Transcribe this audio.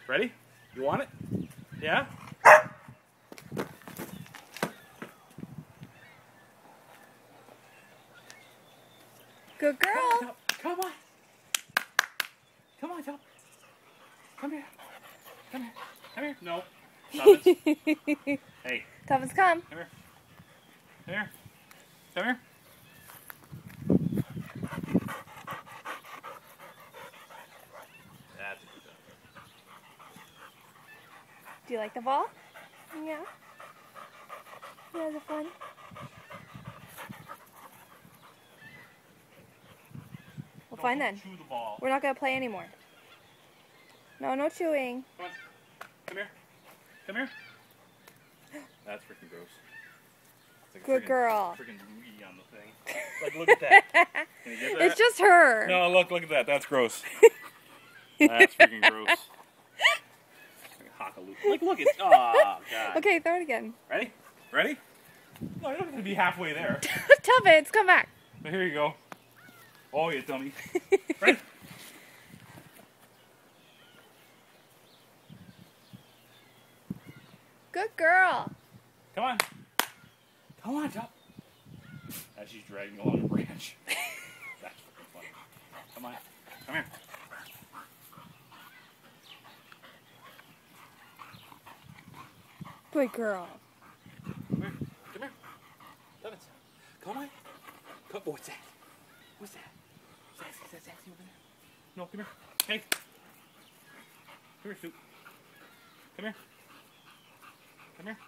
Ready? You want it? Yeah? Good girl. Come on. Come on, Top. Come here. Come here. Come here. No. Tubbins. Hey. Tubbins, come. Come here. Come here. Come here. That's a good job. Do you like the ball? Yeah. Yeah, is it fun? Well, fine then. Chew the ball. We're not going to play anymore. No chewing. Come on. Come here. Come here. That's freaking gross. It's like Good girl. Freaking Louie on the thing. Like, look at that. Can you get that? It's just her. No, look at that. That's gross. That's freaking gross. Like, look at. Oh, God. Okay, throw it again. Ready? Ready? No, you're not going to be halfway there. Tubbins, come back. So here you go. Oh, you dummy. Ready? Good girl. Come on. Come on, Top. As she's dragging along a branch. That's freaking funny. Come on. Come here. Good girl. Come here. Come here. Tubbins. Come on. Come. Oh, what's that? What's that? Is that Sassy over there? No, come here. Hey. Come here, Scoop. Come here. Come here.